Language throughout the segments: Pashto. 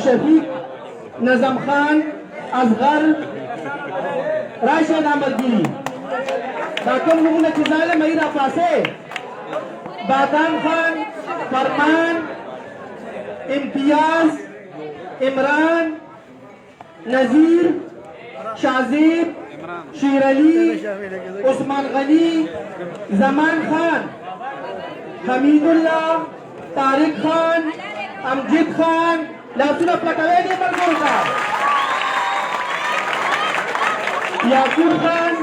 شفیق نظم خان اصغر راشد احمدگیری دا کوم نومونه چې ظالم ای را پاسې بادام خان فرمان امتیاز عمران نذیر شازیب شیر علی عثمان غنی زمان خان حمید الله طارق خان امجد خان لاسونه پلټوي دي ملګرو ته یعقوب خان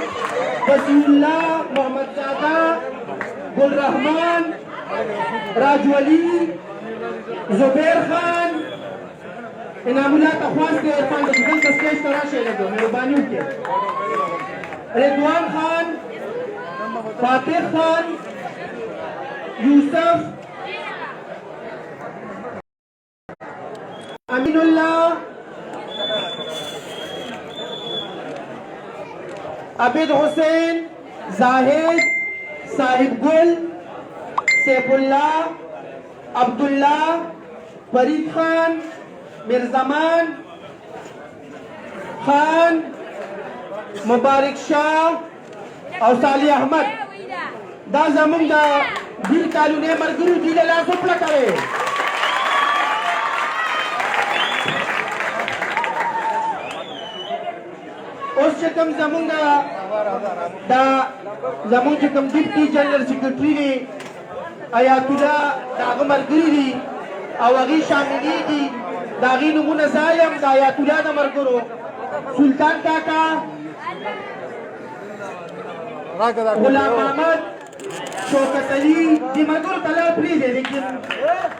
وسیع الله محمد زاده گل رحمان راجولی زبیر خان انعام الله تخواست دی عرفان د دې د سټیج ته راشئ لږ مهرباني وکړئ رضوان خان فاتح خان یوسف امین الله عبید حسین زاہد صاحب گل سیف اللہ عبداللہ فرید خان مرزمان خان مبارک شاہ او صالح احمد دا زمون دا دیر کالونه مرګرو دی له لاسو پلټوي اوس چې کوم زمونږ دا زمونږ چې کوم ډیپټي جنرال سیکرټري دی آیات الله د هغه ملګري دي او هغې شاملېږي د هغې نومونه زه یم د آیات الله د ملګرو سلطان کاکا غلام محمد شوکت علي دې ملګرو ته لار پرېږدی لیکن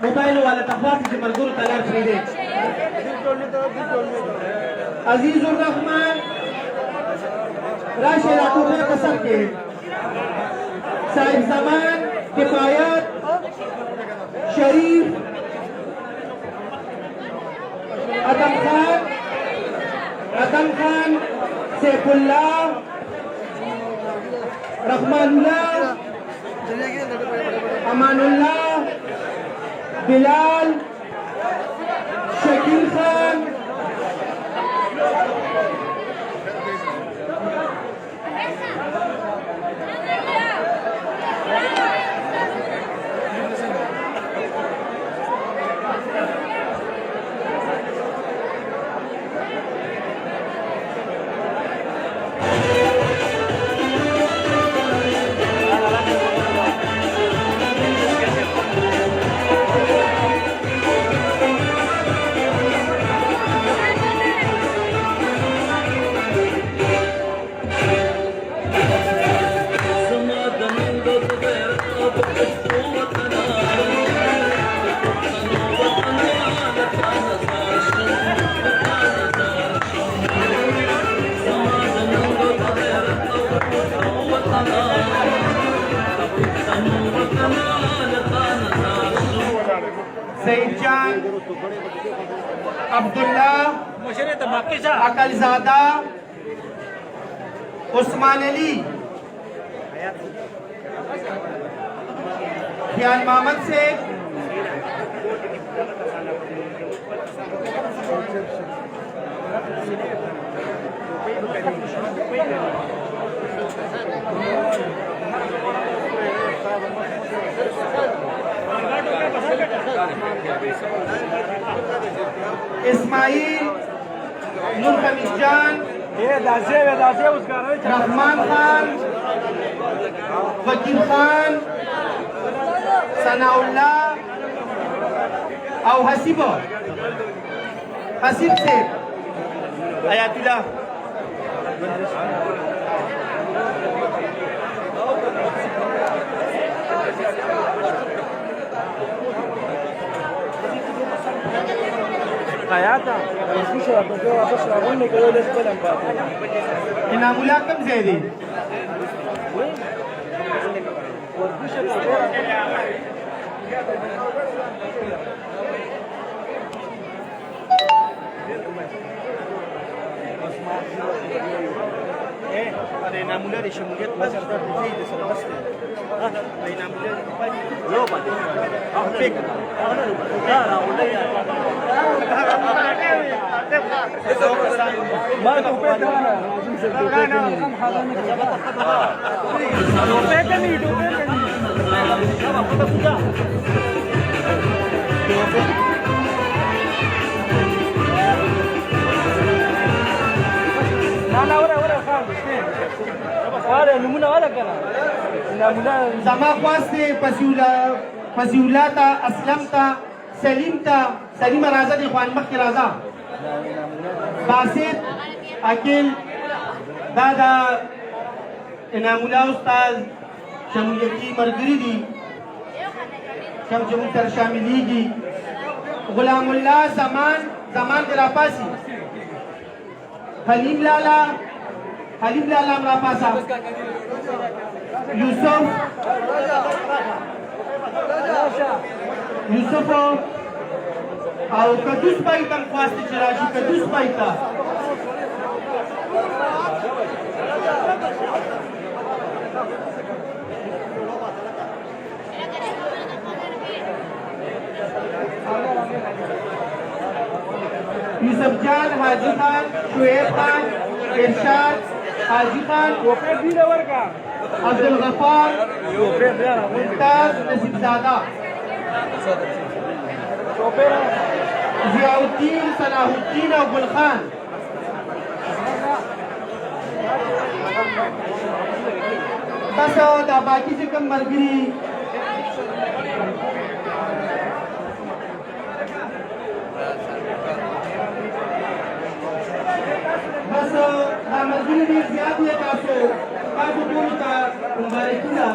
موبایل والا ته خلاصې چې ملګرو ته لار پرېږدی عزیز الرحمن راشد راټوخی په سر کې صاحب زمان کفایت شریف ادم خان سیف الله رحمان الله امان الله بلال شکیل خان سعید جان عبداللہ عقلزادہ عثمان علی خیال محمد سے اسماعیل نور خمیس جان رحمان خان وکیل خان ثناء اللہ او حسیب سے آیات اللہ حياته مش هتجوا بس اقول لك ايه الكلام بقى انعام الله كم زيدي ada enam bulan di Syamuriat pasal tertutup di sebelah sini. Ada enam bulan di depan. Yo, Pak. Fake. Ada. Udah ya. ما توپه کړه راځم چې توپه کم حاله نه کړه توپه کمی نه وره خان واره نمونه ولا کنه نمونه زما خواسته فزیولاتا اسلمتا سلیمتا سلیم رازا دی خوان مخی رازا باسط اکل دا انامولا استاذ شمولیتی مرگری دی شمجمون تر شاملی دی غلام اللہ زمان دی راپاسی حلیم لالا راپاسا یوسف او کدوس بایتا خواسته چې راشي کدوس بایتا یوسف جان حاجی خان شعیب خان ارشاد حاجی خان عبدالغفار ممتاز نصیب زادہ ضیاء الدین صلاح الدین او گل خان تاسو دا باقی چې کوم ملګري بس دا ملګري ډېر زیات دي تاسو ټولو ته مبارکونه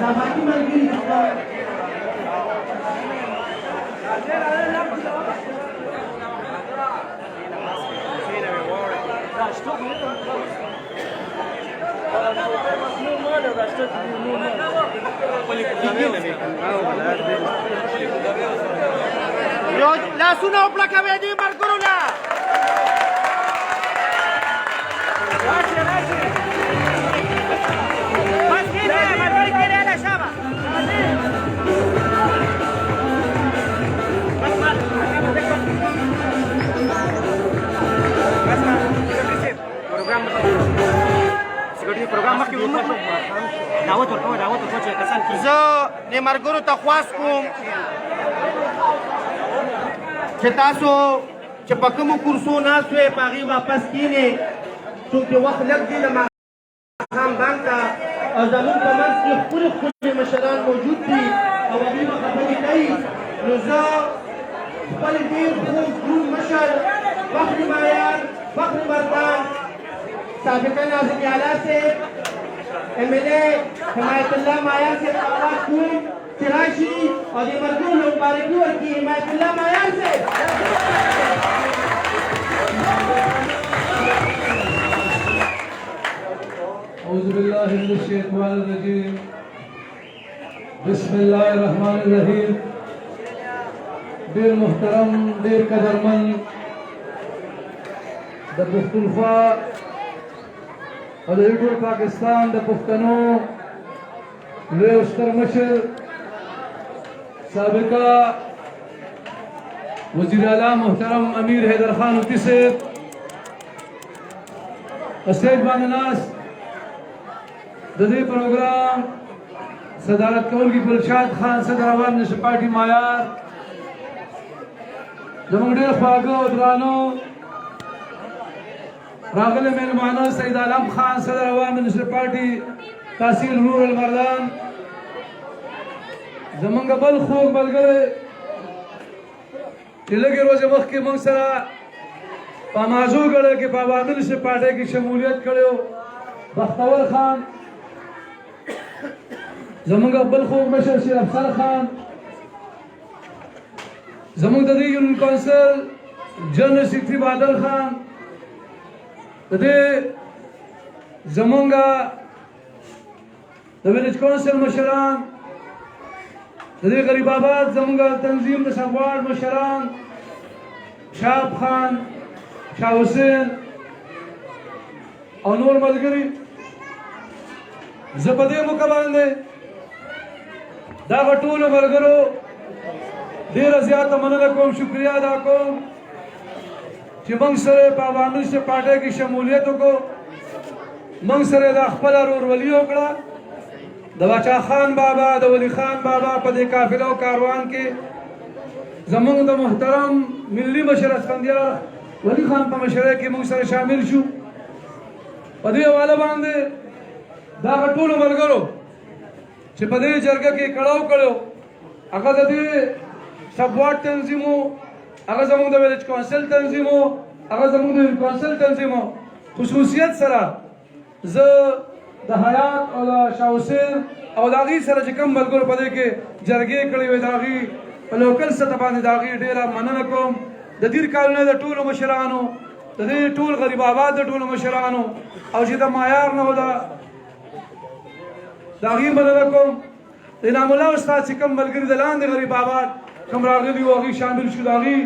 دا باقي ملګري لاسونه وپړکوئ دې ملګرو نه زه دې ملګرو ته خواست کوم چې تاسو چې په کومو کورسو ناست وئ په هغې واپس کښېنئ چونکې وخت لږ دی د ماښام بانک ته او زموږ په منځ کې ښکلي مشران موجود دي او هغوی به خبرې کوي نو زه خپل ډېر خوږ دروند مشر فخر مایار فخر مردان سابقه ناظم اعلی صاحب MLA حمایت الله مایار صاحب آواز کوم چې راشي او دې ملګرو له مبارکي ورکړي حمایت الله مایار صاحب أعوذ بالله من الشيطان الرجيم بسم الله الرحمن الرحيم دیر محترم دیر قدرمن د پښتونخوا او د ټول پاکستان د پښتنو لوی ستر مشر سابقہ وزیر اعلی محترم امیر حیدر خان ہوتی صاحب اسٹیج باندې ناست د دې پروګرام صدارت کوونکی ګلشاد خان صدر عوام نشر پارټي معیار زموږ ډېر خواږه او درانو راغلي مېلمانه سید عالم خان صدر عوام نشر پارټي تحصیل نور المردان زمونږ بل خوږ ملګری چې لږې ورځې مخکې موږ سره په مازو ګړه کې په عوامي نشر پارټۍ کې شمولیت کړی و بختور خان زمونږ بل خوږ مشر شیر افسر خان زمونږ د دې یونین کونسل جنرل سیکرټري بادل خان د دې زمونږ د ویلیج کونسل مشران د دې غریب آباد زمونږ تنظیم د سموار مشران شاب خان شاه حسین او نور ملګري زه په دې موقع باندې دغه ټولو ملګرو ډېره زیاته مننه کوم، شکریه ادا کوم چې موږ سره په عوامي پارټۍ کې شمولیت وکړو، موږ سره د خپله ورورولي وکړه. د باچا خان بابا، د ولی خان بابا په دې قافله او کاروان کې زموږ د محترم ملي مشر اسفندیار ولی خان په مشرۍ کې موږ سره شامل شو. په دې حواله باندې دغه ټولو ملګرو چې په دې جرګه کې کړاو کړو، هغه د دې سب وارډ تنظیم و، هغه زموږ د ویلیج کونسل تنظیم و، هغه زموږ د کونسل تنظیم و. خصوصیت سره زه د حیات او د شاه حسین او د هغې سره چې کوم ملګرو په دې کې جرګې کړې وې د هغې په لوکل سطح باندې د هغې ډېره مننه کوم. د دیر کالونۍ د ټولو مشرانو، د دې ټول غریب آباد د ټولو مشرانو او چې د مایار نه و د هغې مننه کوم. د انعام الله استاد چې کوم ملګري د لاندې غریب آباد کوم راغلي وو هغې شامل شو، د هغې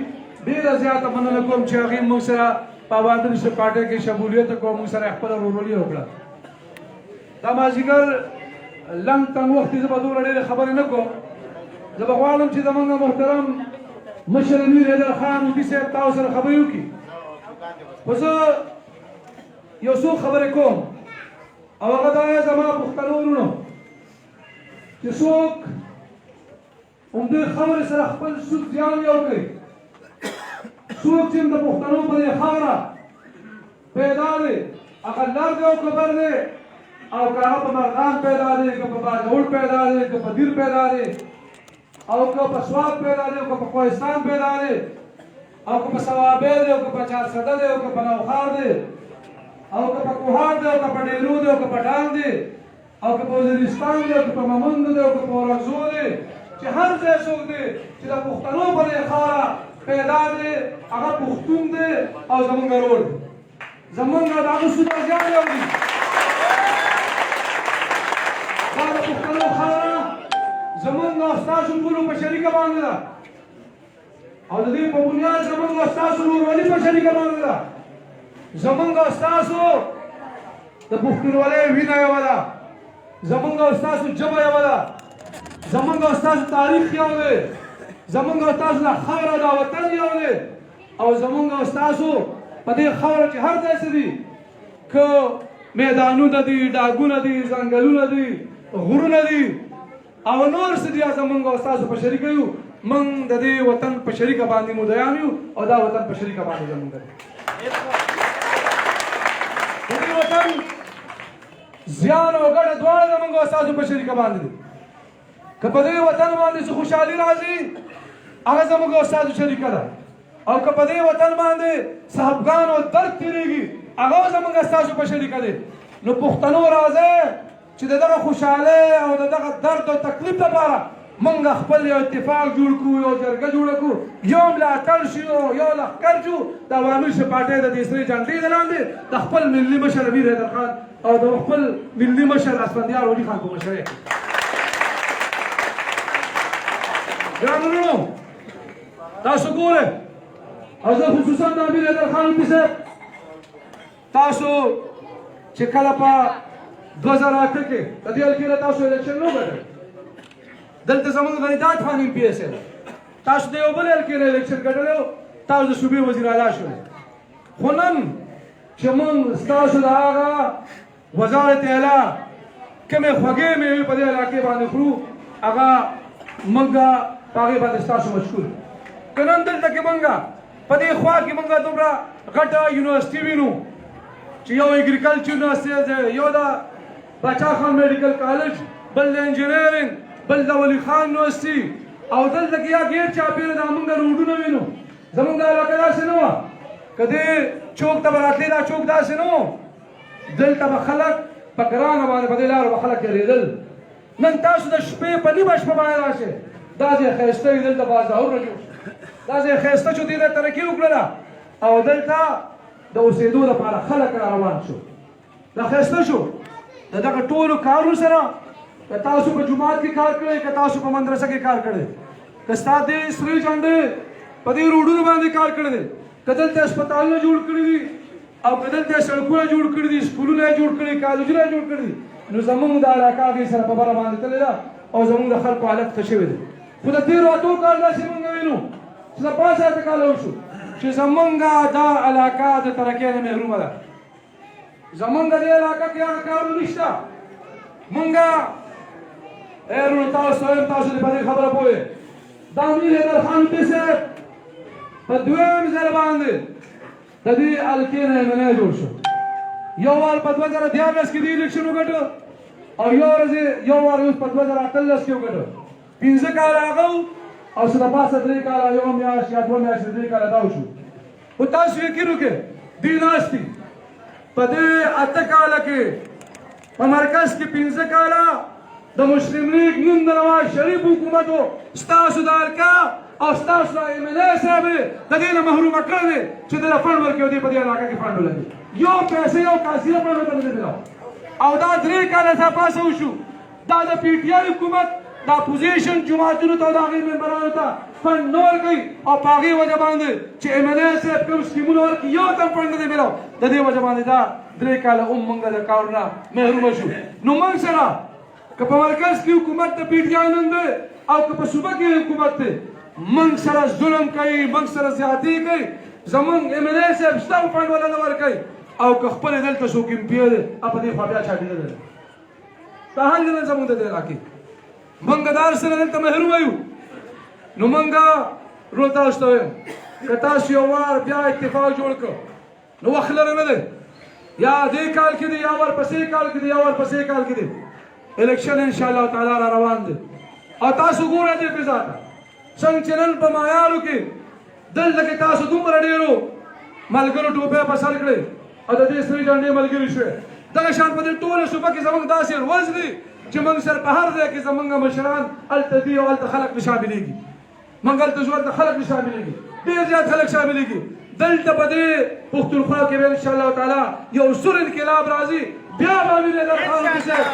ډېره زیاته مننه کوم چې هغې موږ سره په عوامي پارټۍ کې شمولیت وکړو، موږ سره خپله ورورولي وکړه. دا مازدیګر لنډ تنګ وخت کې زه به دومره ډېرې خبرې نه کوم. زه به غواړم چې زموږ محترم مشر امیر حیدر خان مفتی صاحب تاسو سره خبرې وکړي. خو زه یو څو خبرې کوم او هغه دا دی زما پښتنو وروڼو چې څوک همدې خبرې سره خپل سود زیان یو کوي، څوک چې د پښتنو په دې خاوره پیدا دی، هغه لر دی او کبر دی، او که هغه په مرغان پیدا دی، که په باجوړ پیدا دی، که په دیر پیدا دی، او که په سوات پیدا دی، او که په کوهستان پیدا دی، او که په صوابۍ دی، او که په چارسده دی، او که په نوخار دی، او که په کوهاټ دی، او که په ډیرو دی، او که په ډال دی، او که په وزیرستان دی، او که په ممند دی، او که په اورکزو دی، چې هر ځای څوک دی چې د پښتنو په دې خاوره پیدا دی، هغه پښتون دی او زمونږ ورور دی. زمونږ د هغه سود زیان یو دی. دا د پښتنو خاوره زمونږ او ستاسو ټولو په شریکه باندې ده، او د دې په بنیاد زمونږ او ستاسو ورورولي په شریکه باندې ده. زمونږ او ستاسو د پښتونولۍ وینه یوه ده، زمونږ او ستاسو ژبه یوه ده، زمونږ او ستاسو تاریخ یو دی، زمونږ او ستاسو د خاوره دا وطن یو دی، او زمونږ او ستاسو په دې خاوره چې هر ځای څه دي، که میدانونه دي، ډاګونه دي، ځنګلونه دي، غرونه دي او نور څه دي، زمونږ او ستاسو په شریکه یو. موږ د دې وطن په شریکه باندې مدعیان یو او دا وطن په شریکه باندې زمونږ دی. د دې وطن زیان او ګټه دواړه زمونږ او ستاسو په شریکه باندې دي. که په دې وطن باندې څه خوشحالي راځي هغه زموږ او ستاسو شریکه ده، او که په دې وطن باندې څه خفګان او درد تېرېږي هغه زموږ او ستاسو په شریکه دی. نو پښتنو راځئ چې د دغه خوشحالۍ او د دغه درد او تکلیف لپاره موږ خپل یو اتفاق جوړ کړو، یو جرګه جوړه کړو، یو ملاتړ شو، یو لښکر شو د عوامي پارټۍ د دې سرې جنډې د لاندې د خپل ملي مشر امیر حیدر خان او د خپل ملي مشر اسفندیار ولی خان په مشرۍ کې. ګرانو وروڼو تاسو ګورئ، او زه خصوصا د امیر حیدر خان مفتی صاحب تاسو چې کله په 2008 کې د دې حلقې نه تاسو الیکشن نه وګټئ، دلته زموږ غنیدات خان ایم پي ایس دی، تاسو د یو بل حلقې نه الیکشن ګټلی و، تاسو د صوبې وزیر اعلی شولې. خو نن چې موږ ستاسو د هغه وزارت اعلی کومې خوږې میوې په دې علاقې باندې خورو هغه موږ په هغې باندې ستاسو مشکور. که نن دلته کې موږ په دې خوا کې موږ دومره غټه یونیورسټي وینو چې یو اګریکلچر یونیورسټي دی، یو د باچا خان میډیکل کالج، بل د انجینرینګ، بل د ولی خان یونیورسټي، او دلته کې یا ګیر چاپېره دا موږ روډونه وینو. زموږ دا علاقه داسې نه وه، که دې چوک ته به راتلې دا چوک داسې نه و، دلته به خلک په ګرانه باندې په دې لارو به خلک تېرېدل. نن تاسو د شپې په نیمه شپه باندې راشئ، دا ځای ښایسته وي، دلته بازارونه جوړ شي، دا ځای ښایسته شو، دې ته ترقي وکړله او دلته د اوسېدو لپاره خلک را روان شو، دا ښایسته شو. د دغه ټولو کارونو سره که تاسو په جومات کې کار کړی، که تاسو په مدرسه کې کار کړی، که ستا دې سرې جنډې په دې روډونو باندې کار کړی دی، که دلته هسپتالونه جوړ کړي دي، او که دلته سړکونه جوړ کړي دي، سکولونه یې جوړ کړي، کالجونه یې جوړ کړي دي، نو زمونږ د علاقه هغې سره په بره باندې تللې ده او زمونږ د خلکو حالت ښه شوی دی خو د تېرو اتو کال داسې مونږ وینو چې د 5 اته کاله وشو چې زمونږ دا علاقه د ترقۍ نه محرومه ده زمونږ دې علاقه کې هغه کارونه نشته مونږ وروڼو تاسو وایم تاسو دې په دې خبره پوه یې دا امیر حیدر خان لودي صاحب په دویم ځل باندې د دې حلقې نه MLA جوړ شو یو وار په 2014 کې دې الیکشن وګټه او یو وار اوس په 2018 کې وګټه 15 کاله هغه او څه د پاسه 3 کاله یو میاشت یا 2 میاشتې 3 کاله دا وشو خو تاسو یقین وکړئ دې ناستي په دې 8 کاله کې په مرکز کې 15 کاله د مسلم لیگ نن د نواز شریف حکومت ستاسو د حلقه او ستاسو د MLA صاحب د دې نه محرومه کړی دی چې دله فنډ ورکړي او دې په دې علاقه کې فنډ ولګي یو پیسې یو کاسیره فنډ ورته نه دی میلاو او دا 3 کاله څه پاسه وشو دا د PTI حکومت د اپوزیشن جماعتونو ته او د هغې ممبرانو ته فنډ نه ورکوي او په هغې وجه باندې چې MLA صاحب کوم سکیمونه ورکړي یو تم فنډ نه دی میلاو د دې وجه باندې دا 3 کاله موږ د کارونه محرومه شو نو موږ سره که په مرکز کې حکومت د PTI نن دی او که په صوبه کې حکومت دی موږ سره ظلم کوي موږ سره زیاتې کوي زموږ MLA صاحب شته فنډ ولا نه ورکوي او که خپل دلته څوک MP دی په دې خوا بیا چاپېده دی دا حل نه زموږ د دې علاقې موږ دار سره دلته محروم یو نو موږ ورو تاسو ته وایم که تاسو یو وار بیا اتفاق جوړ کړو نو وخت لرې نه دی یا دې کال کې دی یا ورپسې کال کې دی یا ورپسې کال کې دی الیکشن ان شاء الله تعالی را روان دي او تاسو ګورئ دې فضا ته څنګه چې نن په معیارو کې دلته کې تاسو دومره ډېرو ملګرو ټوپۍ په سر کړې او د دې سرې جنډې ملګري شوې دغه شان په دې ټوله صوبه کې زموږ داسې ورځ دي چې موږ سره په هر ځای کې زموږ مشران هلته دي او هلته خلک نه شاملېږي موږ هلته ځو هلته خلک نه شاملېږي ډېر زیات خلک شاملېږي دلته په دې پښتونخوا کې به ان شاء الله تعالی یو سور انقلاب راځي بیا به امیر حیدر خان لودي صاحب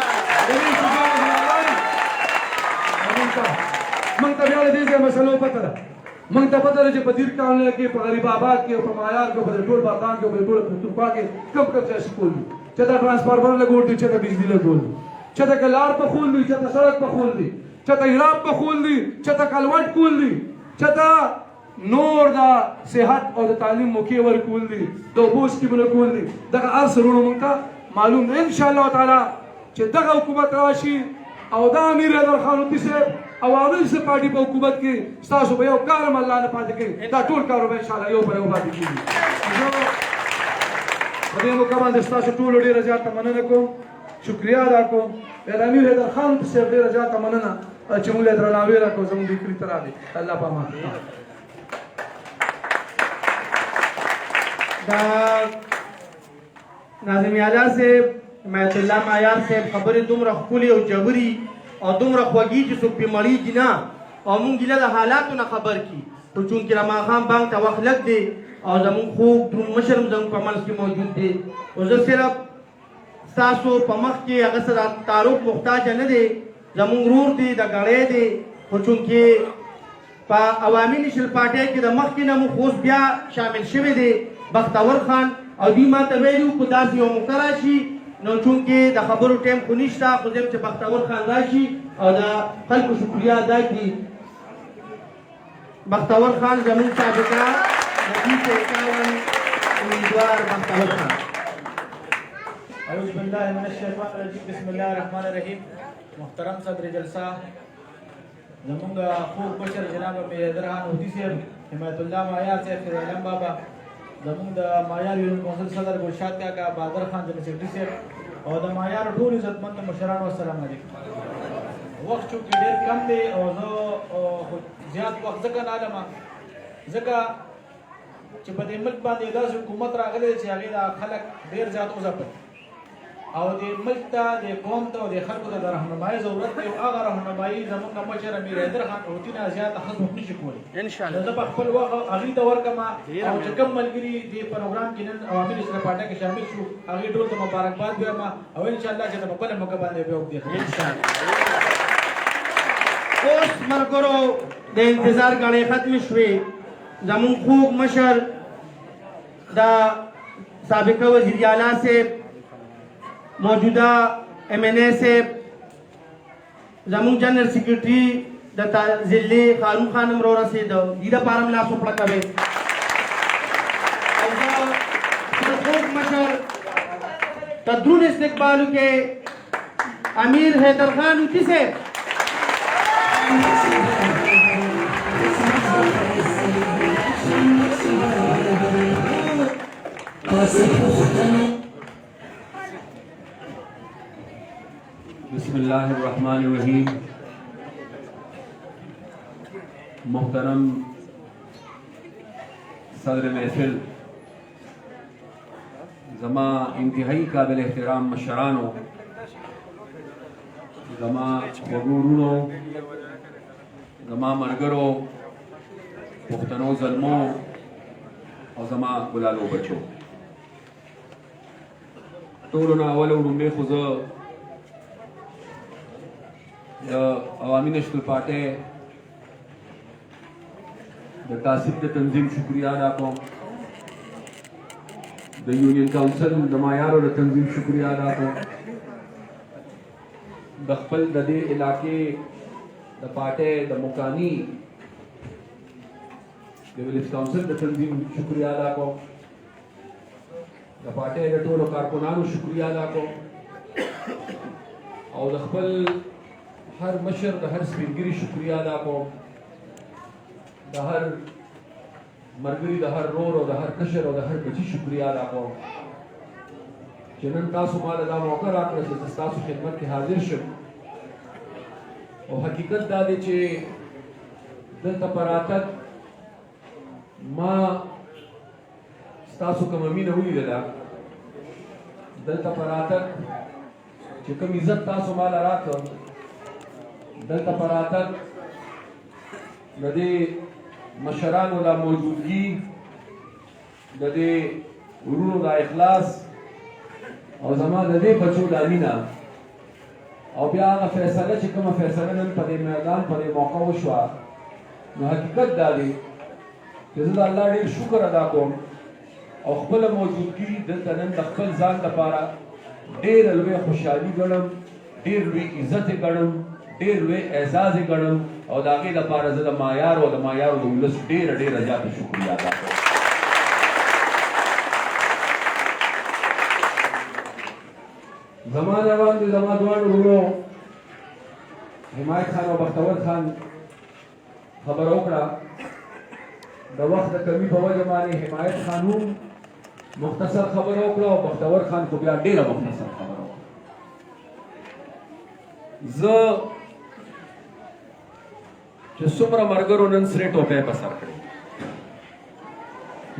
موږ ته بیا د دې مسلو پته ده موږ ته پته ده چې په دیر کانونه کې په غریب آباد کې په معیار کې په ټول باغان کې په ټول پښتونخوا کې کم کم ځای سکول دي چې دا ټرانسفارمر لګول دي چې دا بجلی لګول دي چې دا لار په خول دي چې دا سړک په خول دي چې دا هراب په خول دي چې دا کلوټ کول دي چې دا نور دا صحت او د تعلیم موقع ورکول دي د اوبو سکیمونه کول دي دغه هر څه وروڼو موږ ته معلوم دی ان شاء الله تعالی چې دغه حکومت راشي او دا امیر حیدر خان لودي صاحب او عوامل سے پارټي په حکومت کې ستاسو به یو کار هم الله نه پاتې کوي دا ټول کارونه ان شاء الله یو پر یو پاتې کېږي په دې موقع باندې ستاسو ټولو ډېره زیاته مننه کوم شکریا ادا کوم د امیر حیدر خان لودي صاحب ډېره زیاته مننه چې موږ له درناوي راکړو زموږ د کلي ته راغلي الله په امان دا ناظم اعلی صاحب حمایت الله معیار صاحب خبرې دومره ښکلې او جبري او دومره خوږې چې څوک پرې مړېږي نه او مونږ ګیله د حالاتو نه خبر کړي خو چونکې د ماښام بانک ته وخت لږ دی او زمونږ خوږ دروند مشر هم زمونږ په منځ کې موجود دی خو زه صرف ستاسو په مخ کې هغه څه د تعارف محتاجه نه دی زمونږ ورور دی د ګړی دی خو چونکې په عوامي نیشنل پارټۍ کې د مخکې نه مو اوس بیا شامل شوی دی بختور خان او دوی ما ته ویلي وو که داسې یو موقع راشي نو چونکې د خبرو ټایم خو نشته خو زه چې بختور خان راشي او د خلکو شکریه ادا کړي بختور خان زموږ سابقه د 2051 امیدوار بختور خان اعوذ باللہ من الشیطان الرجیم بسم اللہ الرحمن الرحیم محترم صدر جلسہ زمونږ خوږ مشر جناب امیر حیدر خان لودي صاحب حمایت الله معیار صاحب فیض عالم بابا زمونږ د معیار یونین کونسل صدر ګلشاد کاکا بهادر خان جنرل سیکرټري صاحب او د معیار ټول عزتمند مشرانو السلام علیکم وخت چونکې ډېر کم دی او زه زیات وخت ځکه نه علمه ځکه چې په دې ملک باندې داسې حکومت راغلی دی چې هغې د خلک ډېر زیات وځپل او د ملک ته د قوم ته او د خلکو ته د رهنمایي ضرورت دی او هغه رهنمایي زموږ مشر امیر حیدر خان لودي نه زیاته ښه څوک نشي کولی زه په خپل وخت هغې ته ورکړم او چې کوم ملګري دې پروګرام کې نن عوامي نیشنل پارټۍ کې شامل شو هغې ټول ته مبارکباد وایم او انشاءالله چې په بله موقع باندې بیا وکړي اوس ملګرو د انتظار ګړۍ ختمې شوې زموږ خوږ مشر د سابقه وزیر اعلی صاحب موجوده MNA صاحب زمونږ جنرال سیکرټري د ضلع خانم خانم را رسېده دې دپاره مې لاس وپړکوئ او زه خپل خوږ مشر ته دروند استقبال وکړئ امیر حیدر خان اوتي صاحب बिस्मिल्लाहिर्रहमानिर्रहीम। मोहतरम सदर महफिल, जमा इंतहाई काबिल एहतराम मशरानो, जमा वगूरूनो, जमा मरगरो, पुख्तनो ज़ल्मो और जमा गुलालो बचो। टोलना अवल उम्मे खुज़ अवामी नेशनल पार्टी द तासिब द तंजीम शुक्रिया अदा को द यूनियन काउंसिल द मायार और तंजीम शुक्रिया अदा को द खपल द दे इलाके द पार्टी द मुकानी द विलेज काउंसिल द तंजीम शुक्रिया अदा को द पार्टी द टोलो कारकुनानो शुक्रिया अदा को और द खपल हर मशर द हर स्पिनगिरी शुक्रिया अदा को द हर मरगरी द हर रोर और द हर कशर और द हर बची शुक्रिया अदा को जनन तासु माल अदा मौका राखने से तासु खिदमत के हाजिर शब और हकीकत दादे चे दलता परातक माँ तासु कम अमीन हुई दला दलता परातक चे कम इज्जत तासु माल राख दलता परातक नदे मशरान दा मौजूदगी नदे उरुनो दा इखलास और जमा नदे बचो दा मीना और बिया फैसला चिकम फैसला नन पदे मैदान पदे मौका वशवा न हकीकत दादी जज़ा अल्लाह ढेर शुक्र अदा कोम और खपल मौजूदगी दलता नन खपल जान दपारा ढेर अलवे खुशहाली गणम ढेर लुई इज्जत गणम ढेर लुई एजाज गणम और दागे दपारा ज़दा मायार और मायार और उलस ढेर ढेर अजात शुक्रिया अदा कोम ज़माना वान ज़मादवान उलो हिमायत खान और बख्तवर खान खबर ओकड़ा द वक्त कमी बवा जमाने हिमायत खानूम मुख्तसर खबर ओकड़ा और बख्तवर खान को बिया ढेर मुख्तसर खबर ओकड़ा ज सुमरा मरगर नन सरे टोपे बसर करे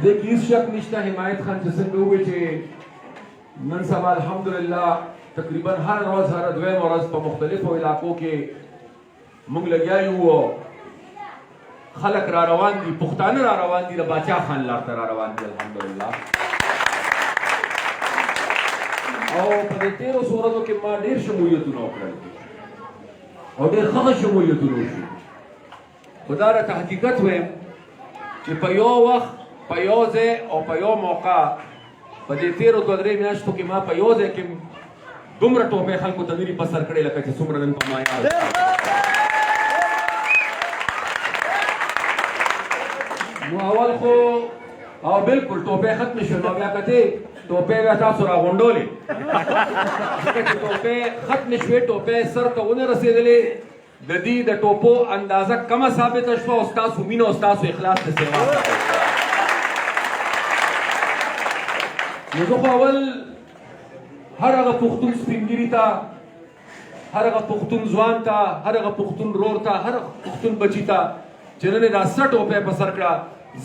दे किस शक निश्ता हिमायत खान जैसे लोग चे नन सब अल्हम्दुलिल्लाह तकरीबन हर रोज हर द्वे रोज पर मुख्तलिफ इलाकों के मुंग लग्या हुआ खलक रा रवान दी पुख्तान रा रवान दी बाचा खान लाता रा रवान दी अल्हम्दुलिल्लाह और पर तेरो सूरतों के मां ढेर शमूलियत नौकरी और ढेर खबर शमूलियत नौकरी खुदा रा हकीकत हुए कि पयो वक्त पयोजे और पयो मौका पदे तेरो तो अदरे म्याश तो कि मां पयोजे कि दुमरा टोपे खल को तमीरी पसर करे लका कि सुमरा नन पमाया मुआवल को और बिल्कुल टोपे खत्म शुरू गया कते टोपे का सुरा गोंडोले टोपे खत्म शुए टोपे सर तो उन्हें रसीदले ददी द टोपो अंदाजा कम साबित अशफा उस्ताद सुमीना उस्ताद इखलास से सेवा मुझे अवल हर अगर पुख्तून स्पिंगिरी था हर अगर पुख्तून जवान था हर अगर पुख्तून रोर था हर पुख्तून बची था जिन्होंने रास्ता टोपे पसर करा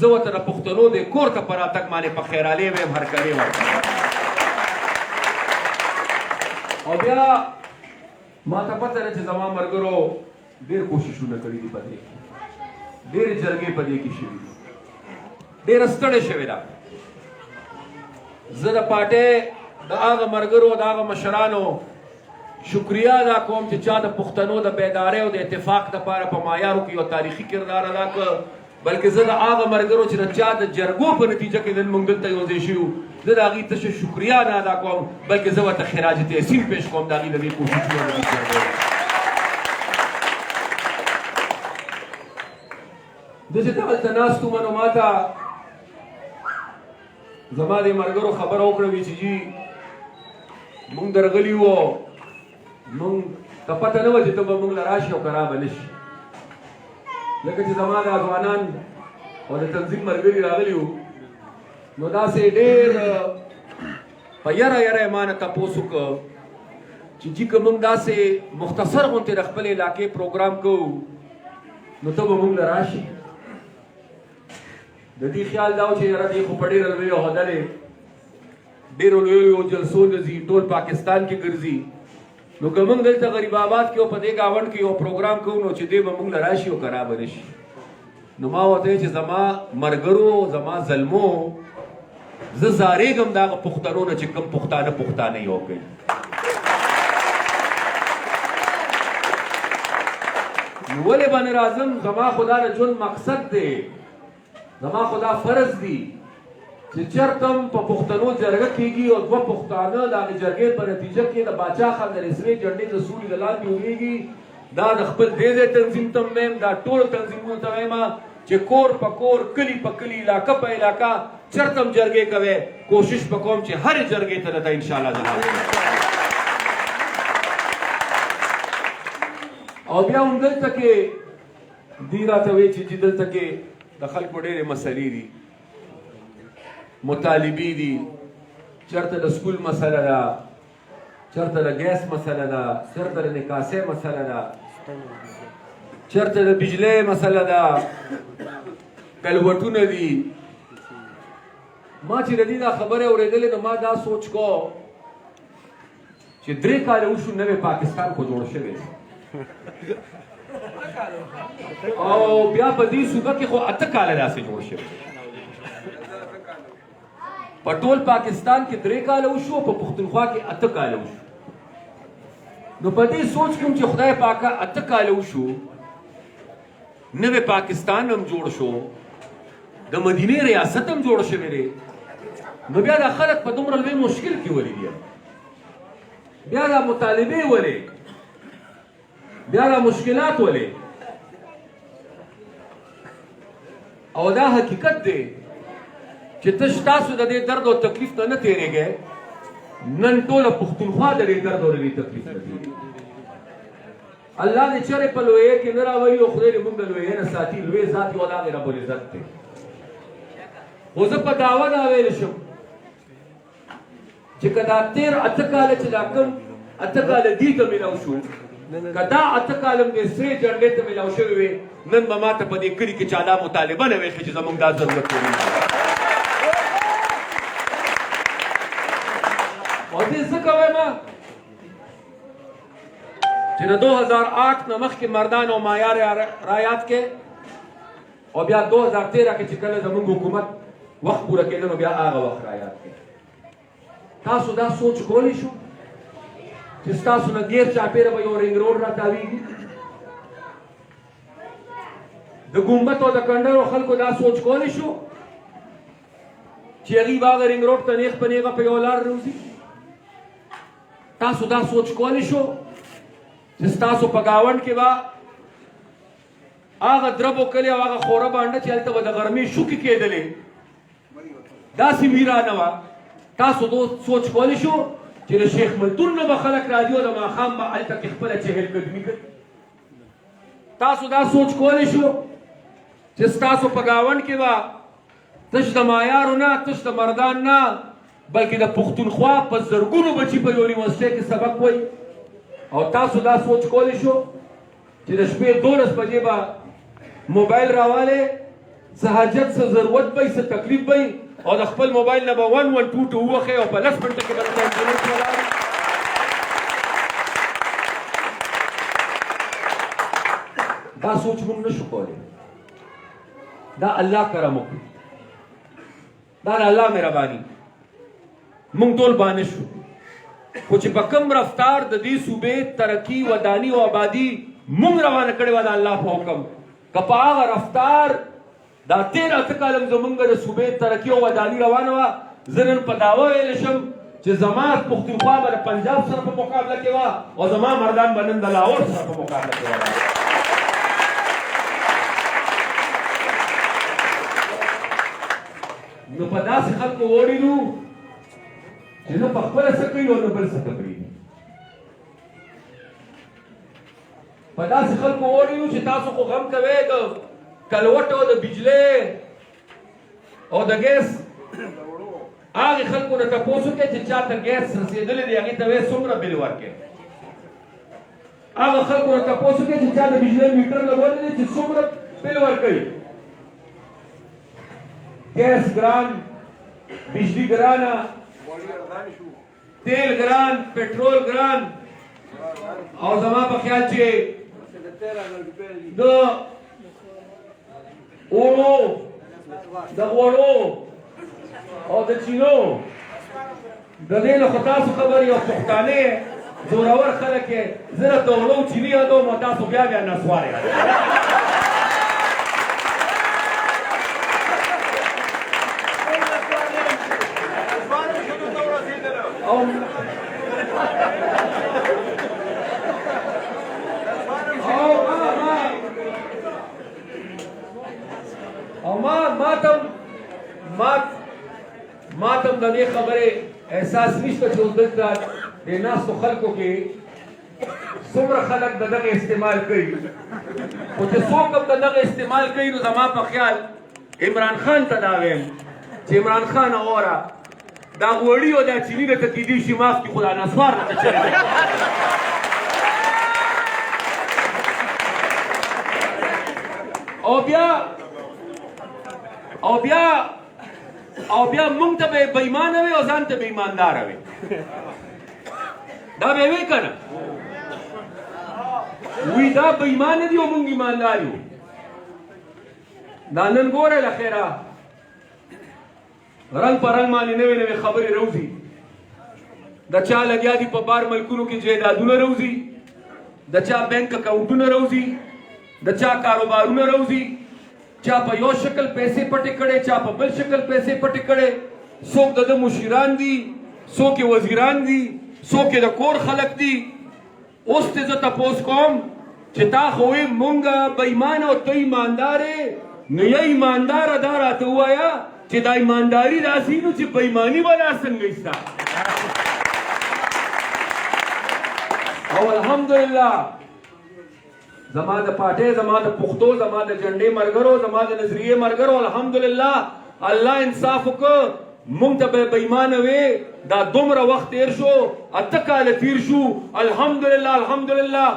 जवत न पुख्तनो दे कोर का परा तक माने पखेराले में भर करे और बिया माता पता रहे जमा मरगरो देर कोशिश न करी दी पदे देर जरगे पदे की शिवी देर अस्तड़े शिविरा जरा पाटे दाग मरगरो दाग मशरानो शुक्रिया अदा कोम च चा द पुख्तनो द बेदारे और द इत्तेफाक द पारा पमायारो की और तारीखी किरदार अदा कर बल्कि जरा आग मरगरो च चा द जरगो पर नतीजा के दिन मंगल तयोजे शिव زه د هغې تشه شکریا نه ادا کوم بلکې زه ورته خراج تحسین پیش کوم د هغې د دې کوششونو د دې زه چې دغلته ناست وم نو ما ته زما د ملګرو خبره وکړه وی چې جي مونږ درغلي وو مونږ ته پته نه وه چې ته به مونږ له راشي او که را به نه شي لکه چې زما دا ځوانان او د تنظیم ملګري راغلي وو نو داسې ډېر په یره یره یې ما نه تپوس وکړه چې جي که مونږ داسې مختصر غوندې د خپل علاقې پروګرام کوو نو ته به مونږ له راشي د دې خیال دا و چې یاره دې خو په ډېره لویه عهده دی ډېرو لویو جلسو ته ځي ټول پاکستان کې ګرځي نو که موږ دلته غریب آباد کې او په دې ګاونډ کې یو پروګرام کوو نو چې دی به موږ له راشي او که را به نه شي نو ما ورته ویل چې زما ملګرو زما زلمو زه زارېږم د هغه پښتنو نه چې کوم پښتانه یو کوي نو ولې به نه راځم زما خو دا د ژوند مقصد دی زما خو دا فرض دی چې چېرته هم په پښتنو جرګه کېږي او دوه پښتانه د هغې جرګې په نتیجه کې د باچا خان د رسمي جنډې د سولې د لاندې ولېږي دا د خپل دې ځای تنظیم ته هم دا ټولو تنظیمونو ته وایم چې کور په کور کلي په کلي علاقه په علاقه چېرته هم جرګې کوئ کوشش به کوم چې هرې جرګې ته درته انشاءالله زه او بیا هم دلته کې دوی راته وایي چې دلته کې د خلکو ډېرې مسلې دي مطالبې دي چېرته د سکول مسله ده چېرته د ګیس مسله ده چېرته د نکاسۍ مسله ده چېرته د بجلۍ مسله ده کلوټونه دي ما چې د دې دا خبرې اورېدلې نو ما دا سوچ کو چې 3 کاله وشو نوی پاکستان خو جوړ شوی او بیا په دې صوبه کې خو 8 کاله داسې جوړ شوی په ټول پاکستان کې 3 کاله وشو په پښتونخوا کې 8 کاله وشو نو په دې سوچ کوم چې خدای پاکه 8 کاله وشو نوی پاکستان هم جوړ شو د مدینې ریاست هم جوړ شوی دی نو بیا دا خلک په دومره لوی مشکل کې ولې دي بیا دا مطالبې ولې بیا دا مشکلات ولې او دا حقیقت دی چې تاسو د دې درد او تکلیف ته نه تېرېږئ نن ټوله پښتونخوا د دې درد او د دې تکلیف نه تېرېږي الله دې چېرې په لویۍ کې نه راولي او خدای دې موږ د لویۍ نه ساتي لوی ذات یو الله رب العزت دی خو زه په دعوه دا ویلی شم چې که دا تېر 8 کاله چې دا کوم 8 کاله دې ته میلاو شو که دا 8 کاله هم دې سرې جنډې ته میلاو شوې وې نن به ما ته په دې کلي کې چا دا مطالبه نه ویښې چې زموږ دا ضرورت دی او دې ځکه وایم چې د 2008 نه مخکې مردان او معیار رایات کې او بیا 2013 کې چې کله زموږ حکومت وخت پوره کېده نو بیا هغه وخت رایات کې تاسو دا سوچ کولی شو چې ستاسو نه غیر چاپېره به یو رنګ روډ راتاویږي د ګمبت او د کنډرو خلکو دا سوچ کولی شو چې هغوی به هغه رنګ روډ ته نیغ په نیغه په یو لار روځي تاسو دا سوچ کولی شو چې ستاسو په ګاونډ کې به هغه دربو کلي او هغه خوره بانډه چې هلته به د غرمې شوکې کېدلې داسې ویرانه وه تاسو سوچ کولی شو چې د شیخ ملتون نه به خلک راځي او د ماښام به هلته کې خپله چهلقدمي کوي تاسو دا سوچ کولی شو چې ستاسو په ګاونډ کې به تش د مایارو نه تش د مردان نه بلکې د پښتونخوا په زرګونو بچي په یو یونیورسټۍ کې سبق وایي او تاسو دا سوچ کولی شو چې د شپې 12 بجې به موبایل راوالی څه حاجت څه ضرورت به څه تکلیف به او د خپل موبایل نه به 112 ته ووښئ او په 10 منټه کې به درته انټرنېټ ولاړ دا سوچ موږ نه شو کولی دا الله کرم وکړي دا د الله مهرباني موږ ټول باندې شو خو چې په کوم رفتار د دې صوبې ترقي وداني او آبادي موږ روانه کړې وه د الله په حکم که په هغه رفتار دا 13 کاله زموږ د صوبې ترقي او وداني روانه وه زه نن په دعوه ویلی شم چې زما پښتونخوا به د پنجاب سره په مقابله کې وه او زما مردان به نن د لاهور سره په مقابله کې وه. نو په داسې خلکو وړینو چې نه په خپله څه کوي او نه بل څه ته پرېږدي. په داسې خلکو وړینو چې تاسو خو غم کوئ د کلوټو د بجلۍ او د ګیس هغې خلکو نه تپوس وکړئ چې چا ته ګیس رسېدلی دی هغې ته وایي څومره بل ورکړئ. هغه خلکو نه تپوس وکړئ چې چا د بجلۍ میټر لګولی دی چې څومره بل ورکوي. ګیس ګران، بجلی ګرانه، تیل ګران، پټرول ګران او زما په خیال چې د اوړو د غوړو او د چینو د دې نه خو تاسو خبر یو پښتانه زورور خلک یې زه راته غوړو چیني یادوم او تاسو بیا نسوار یاست. او ما تم د دې خبرې احساس نشته چې اوس دلته د ناستو خلکو کې څومره خلک د دغه استعمال کوي، خو چې څوک هم د دغه استعمال کوي نو زما په خیال عمران خان ته دا وایم چې عمران خان اوره دا غوړي او دا چیني درته کیدی شي ماف کړي خو دا نسوار درته چلی دی. او بیا مونږ ته به بېایمانه وي او ځان ته به ایمانداره وي. دا به وي که نه؟ وی دا بېایمانه دي او مونږ ایماندار یو. دا نن ګوره له خیره رنګ په رنګ باندې نوې نوې خبرې روزي. د چا لګیا دي په بار ملکونو کې جایدادونه روزي، د چا بینک اکاونټونه روزي، د چا کاروبارونه روزي، چا په یو شکل پیسې پټې کړې، چا په بل شکل پیسې پټې کړې. څوک د مشیران دي، څوک وزیران دي، څوک د کور خلک دي. اوس ته زه تپوس کوم چې تا خو وې مونږ بېایمانه او ته ایماندار یې، نو یا ایمانداره دا راته ووایه چې دا ایمانداري داسې نو چې بېایماني به دا څنګه ستا. او الحمدلله زما د پاټۍ، زما د پښتو، زما د جنډې ملګرو، زما د نظریې ملګرو الحمدلله الله انصاف وکړ. مونږ ته به بېایمانه وې دا دومره وخت تېر شو، 8 کاله تېر شو. الحمدلله الحمدلله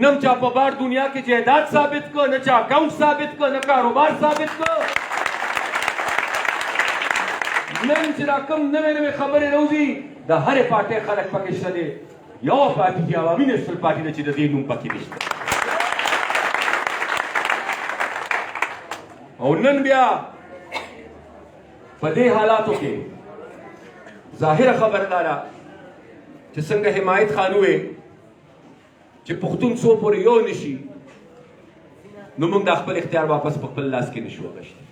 نه چا په بار دنیا کې جایداد ثابت کړ، نه چا اکاونټ ثابت کړ، نه کاروبار ثابت کړ. نن چې دا کوم نوې نوې خبرې روزي د هرې پارټۍ خلک پکې شته دي. یوه پارټي چې عوامي نیشنل پارټي ده چې د دې نوم پکې نشته. او نن بیا په دې حالاتو کې ظاهره خبره دا ده چې څنګه حمایت خان ووې چې پښتون څو پورې یو نشي نو موږ دا خپل اختیار واپس په خپل لاس کې نشو اخیستی.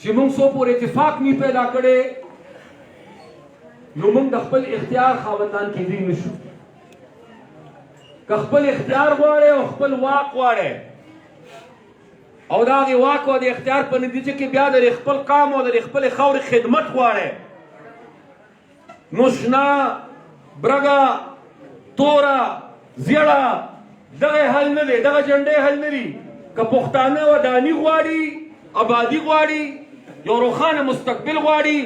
چې موږ څو پورې اتفاق نه پیدا کړی نو موږ د خپل اختیار خاوندان کېدی نشو. که خپل اختیار غواړئ او خپل واک غواړئ او د هغې واک او د اختیار په نتیجه کې بیا د خپل قام او د خپلې خاورې خدمت غواړئ نو شنه برګه توره زیړه دغه حل نه دی، دغه جنډې حل نه دي. که پښتانه وداني غواړي، آبادي غواړي، یو روښانه مستقبل غواړي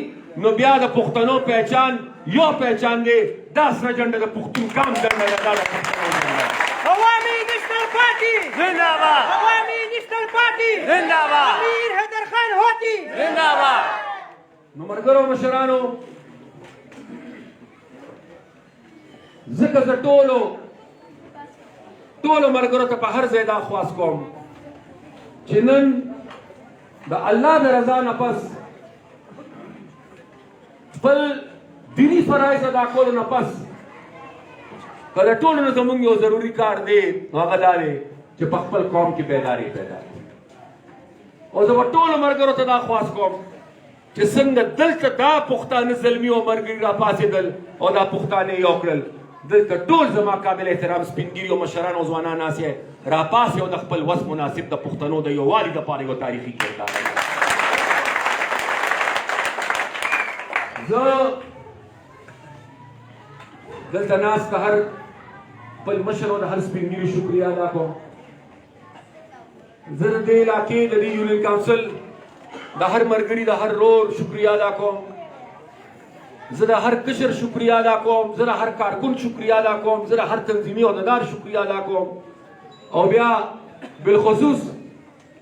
نو بیا د پښتنو پہچان یو پہچان دی، دا سره جنډه د پښتون قام جنډه ده. دا د پښتنو جنډه عوامي نیشنل پارټي زنده‌باد، عوامي نیشنل پارټي زنده‌باد، امیر حیدر خان هوتي زنده‌باد. نو ملګرو مشرانو ځکه زه ټولو ملګرو ته په هر ځای دا خواست کوم چې نن د الله د رضا نه پس خپل دینی فرایض ادا کولو نه پس که د ټولو نه زموږ یو ضروري کار دی هغه دا دی چې په خپل قوم کې بیداري پیدا کړو. او زه به ټولو ملګرو ته دا خواست کوم چې څنګه دلته دا پښتانه زلمي او مرګري راپاڅېدل او دا پښتانه یو کړل دلته ټول زما قابل احترام سپینګیري او مشران او ځوانان ناست یې راپاسې او د خپل وس مناسب د پښتنو د یووالي دپاره یو تاریخي کردار دی. زه دلته ناست د هر خپل مشر او د هر سپینګیري شکریه ادا کوم. زه د دې علاقې د دې یونین کونسل د هر مرګري د هر رور شکریه ادا کوم. زه د هر کشر شکریه ادا کوم. زه د هر کارکون شکریه ادا کوم. زه د هر تنظیمي عہدهدار شکریه ادا کوم. او بیا بالخصوص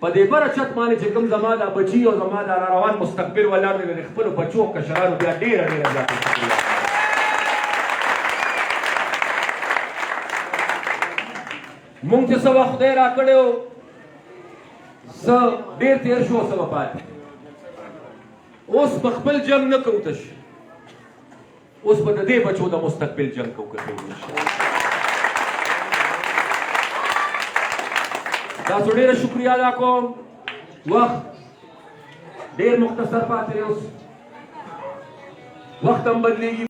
په دې بره چت باندې چې کوم زما دا بچي او زما دا روان مستقبل ولاړ دی د خپلو بچو کشرانو بیا ډېره زیاته شکریه. مونږ چې څه وخت خدای راکړی و څه ډېر تېر شو څه به پاتې. اوس په خپل جنګ نه کوو تش، اوس به د دې بچو د مستقبل جنګ کوو که کوو انشاءالله. تاسو ډېره شکریه ادا کوم. وخت ډېر مختصر پاتې دی، اوس وخت هم بدلېږي.